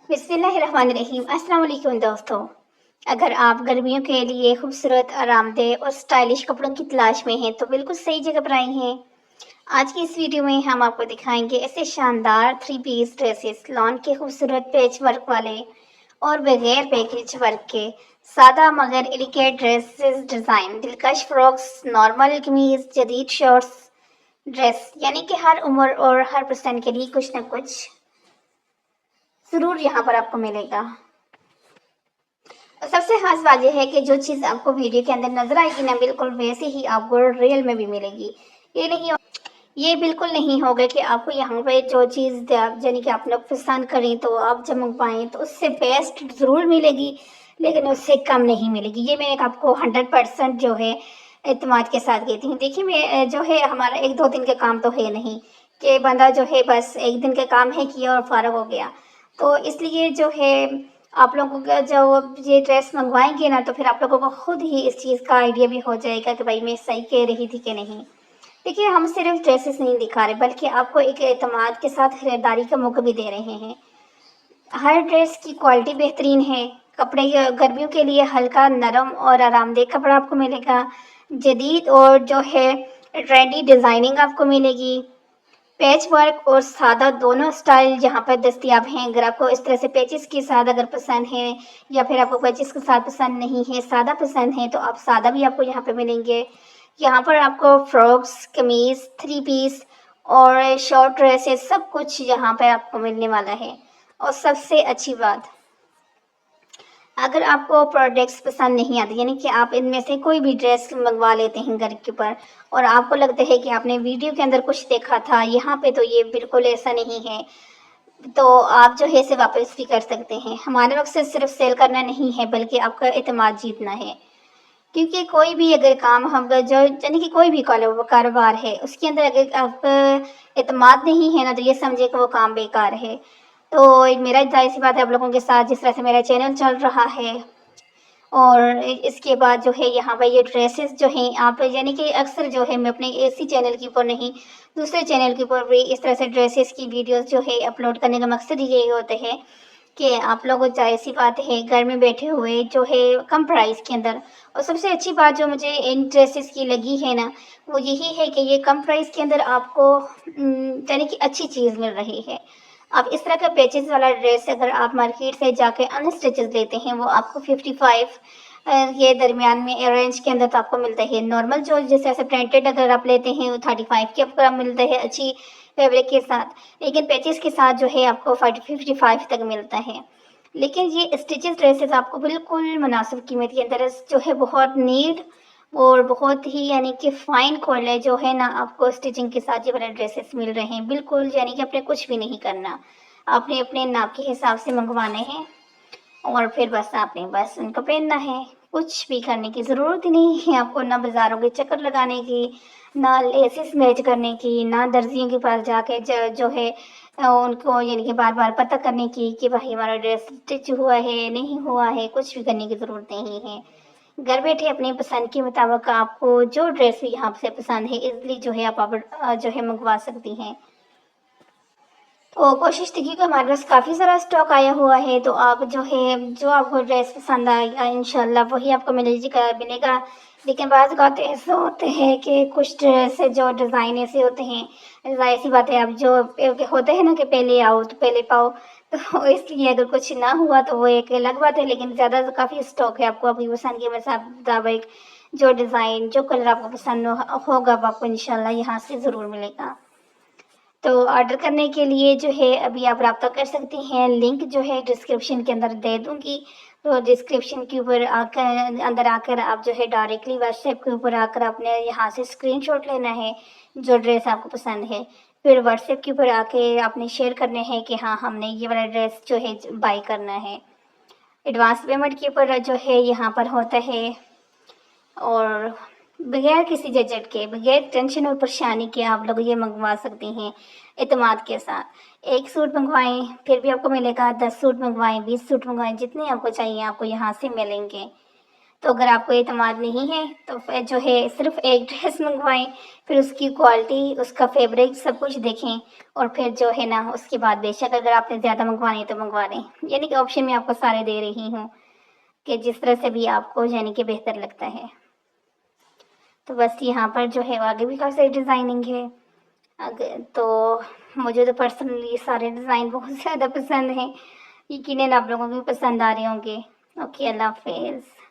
बिस्मिल्लाहिर्रहमानिर्रहीम। अस्सलाम वालेकुम दोस्तों। अगर आप गर्मियों के लिए खूबसूरत, आरामदेह और स्टाइलिश कपड़ों की तलाश में हैं तो बिल्कुल सही जगह पर आई हैं। आज की इस वीडियो में हम आपको दिखाएंगे ऐसे शानदार थ्री पीस ड्रेसेस, लॉन के खूबसूरत पैच वर्क वाले और बगैर पैकेज वर्क के सादा मगर एलिगेंट ड्रेसेस डिज़ाइन, दिलकश फ्रॉक्स, नॉर्मल कमीज, जदीद शॉर्ट्स ड्रेस, यानी कि हर उम्र और हर पसंद के लिए कुछ न कुछ ज़रूर यहाँ पर आपको मिलेगा। सबसे खास बात यह है कि जो चीज़ आपको वीडियो के अंदर नजर आएगी ना, बिल्कुल वैसे ही आपको रियल में भी मिलेगी। ये बिल्कुल नहीं होगा कि आपको यहाँ पे जो चीज़ यानी कि आप लोग पसंद करें तो आप जब मंगवाएं तो उससे बेस्ट ज़रूर मिलेगी, लेकिन उससे कम नहीं मिलेगी। ये मैं आपको 100% जो है एतमाद के साथ कहती हूँ। देखिए, मैं जो है हमारा एक दो दिन का काम तो है नहीं कि बंदा जो है बस एक दिन का काम है किया और फारग हो गया। तो इसलिए जो है आप लोगों का जो ये ड्रेस मंगवाएंगे ना, तो फिर आप लोगों को खुद ही इस चीज़ का आइडिया भी हो जाएगा कि भाई मैं सही कह रही थी कि नहीं। देखिए, हम सिर्फ ड्रेसेस नहीं दिखा रहे बल्कि आपको एक एतमाद के साथ खरीदारी का मौका भी दे रहे हैं। हर ड्रेस की क्वालिटी बेहतरीन है। कपड़े गर्मियों के लिए हल्का, नरम और आरामदेह कपड़ा आपको मिलेगा। जदीद और जो है ट्रेंडी डिज़ाइनिंग आपको मिलेगी। पैच वर्क और सादा दोनों स्टाइल यहाँ पर दस्तियाब हैं। अगर आपको इस तरह से पैचेस के साथ अगर पसंद है, या फिर आपको पैचेस के साथ पसंद नहीं है, सादा पसंद है, तो आप सादा भी आपको यहाँ पे मिलेंगे। यहाँ पर आपको फ्रॉक्स, कमीज, थ्री पीस और शॉर्ट ड्रेसेस सब कुछ यहाँ पर आपको मिलने वाला है। और सबसे अच्छी बात, अगर आपको प्रोडक्ट्स पसंद नहीं आते, यानी कि आप इनमें से कोई भी ड्रेस मंगवा लेते हैं घर के ऊपर और आपको लगता है कि आपने वीडियो के अंदर कुछ देखा था, यहाँ पे तो ये बिल्कुल ऐसा नहीं है, तो आप जो है इसे वापस भी कर सकते हैं। हमारा मकसद सिर्फ सेल करना नहीं है बल्कि आपका एतमाद जीतना है। क्योंकि कोई भी अगर काम हम जो यानी कि कोई भी कारोबार है, उसके अंदर अगर आपका एतमाद नहीं है ना, तो ये समझे कि वो काम बेकार है। तो मेरा जाहिर सी बात है आप लोगों के साथ जिस तरह से मेरा चैनल चल रहा है, और इसके बाद जो है यहाँ पर ये ड्रेसेस जो हैं आप यानी कि अक्सर जो है मैं अपने इसी चैनल के ऊपर नहीं, दूसरे चैनल के ऊपर भी इस तरह से ड्रेसेस की वीडियोस जो है अपलोड करने का मकसद ही यही होता है कि आप लोग, जाहिर सी बात है, घर में बैठे हुए जो है कम प्राइस के अंदर, और सबसे अच्छी बात जो मुझे इन ड्रेसेस की लगी है ना, वो यही है कि ये कम प्राइस के अंदर आपको यानी कि अच्छी चीज़ मिल रही है। अब इस तरह का पैचेस वाला ड्रेस अगर आप मार्केट से जाके अनस्टिचेस लेते हैं, वो आपको 55 ये दरमियान में रेंज के अंदर तो आपको मिलता है। नॉर्मल जो जैसे ऐसे प्रिंटेड अगर आप लेते हैं वो 35 के आपको मिलता है अच्छी फैब्रिक के साथ, लेकिन पैचेस के साथ जो है आपको 55 तक मिलता है। लेकिन ये स्टिचेस ड्रेसेस आपको बिल्कुल मुनासिब कीमत के अंदर जो है बहुत नीट और बहुत ही यानी कि फाइन क्वालिटी जो है ना, आपको स्टिचिंग के साथ ये वाले ड्रेसेस मिल रहे हैं बिल्कुल, यानी कि आपने कुछ भी नहीं करना, आपने अपने नाप के हिसाब से मंगवाने हैं और फिर बस आपने बस उनको पहनना है। कुछ भी करने की ज़रूरत ही नहीं है आपको, ना बाज़ारों के चक्कर लगाने की, ना लेसेस मैच करने की, ना दर्जियों के पास जाके जो है उनको यानी कि बार बार पता करने की कि भाई हमारा ड्रेस स्टिच हुआ है नहीं हुआ है। कुछ भी करने की ज़रूरत नहीं है। घर बैठे अपनी पसंद के मुताबिक आपको जो ड्रेस भी यहाँ से पसंद है इजली जो है आप जो है मंगवा सकती हैं। तो कोशिश देखिए कि हमारे पास काफ़ी सारा स्टॉक आया हुआ है, तो आप जो है जो आपको ड्रेस पसंद आएगा इंशाल्लाह वही आपको मिलेगा। लेकिन बाज़ औक़ात ऐसे होते हैं कि कुछ ड्रेस जो डिज़ाइन ऐसे होते हैं, ज़ाहिर सी बात है, अब जो होते हैं ना कि पहले आओ तो पहले पाओ, तो इसलिए अगर कुछ ना हुआ तो वो एक अलग बात है, लेकिन ज़्यादा काफ़ी स्टॉक है। आपको अपनी पसंद के मुताबिक जो डिज़ाइन, जो कलर आपको पसंद होगा वो आपको इंशाल्लाह यहाँ से ज़रूर मिलेगा। तो ऑर्डर करने के लिए जो है अभी आप रब्ता कर सकती हैं, लिंक जो है डिस्क्रिप्शन के अंदर दे दूँगी। तो डिस्क्रिप्शन के ऊपर आकर अंदर आकर आप जो है डायरेक्टली व्हाट्सएप के ऊपर आकर आपने यहाँ से स्क्रीनशॉट लेना है जो ड्रेस आपको पसंद है। फिर व्हाट्सएप के ऊपर आके आपने शेयर करने हैं कि हाँ, हमने ये वाला ड्रेस जो है बाय करना है। एडवांस पेमेंट के ऊपर जो है यहाँ पर होता है, और बगैर किसी झंझट के, बगैर टेंशन और परेशानी के आप लोग ये मंगवा सकती हैं एतमाद के साथ। एक सूट मंगवाएं फिर भी आपको मिलेगा, 10 सूट मंगवाएं, 20 सूट मंगवाएं, जितने आपको चाहिए आपको यहाँ से मिलेंगे। تو اگر آپ کو اعتماد نہیں ہے تو پھر جو ہے صرف ایک ڈریس منگوائیں، پھر اس کی کوالٹی، اس کا فیبرک سب کچھ دیکھیں، اور پھر جو ہے نا اس کے بعد بے شک اگر آپ نے زیادہ منگوانی ہے تو منگوا لیں. یعنی کہ آپشن میں آپ کو سارے دے رہی ہوں کہ جس طرح سے بھی آپ کو یعنی کہ بہتر لگتا ہے. تو بس یہاں پر جو ہے آگے بھی کافی ڈیزائننگ ہے. تو مجھے تو پرسنلی سارے ڈیزائن بہت زیادہ پسند ہیں. یقیناً آپ لوگوں کو بھی پسند آ رہے ہوں گے. اوکے، اللہ حافظ.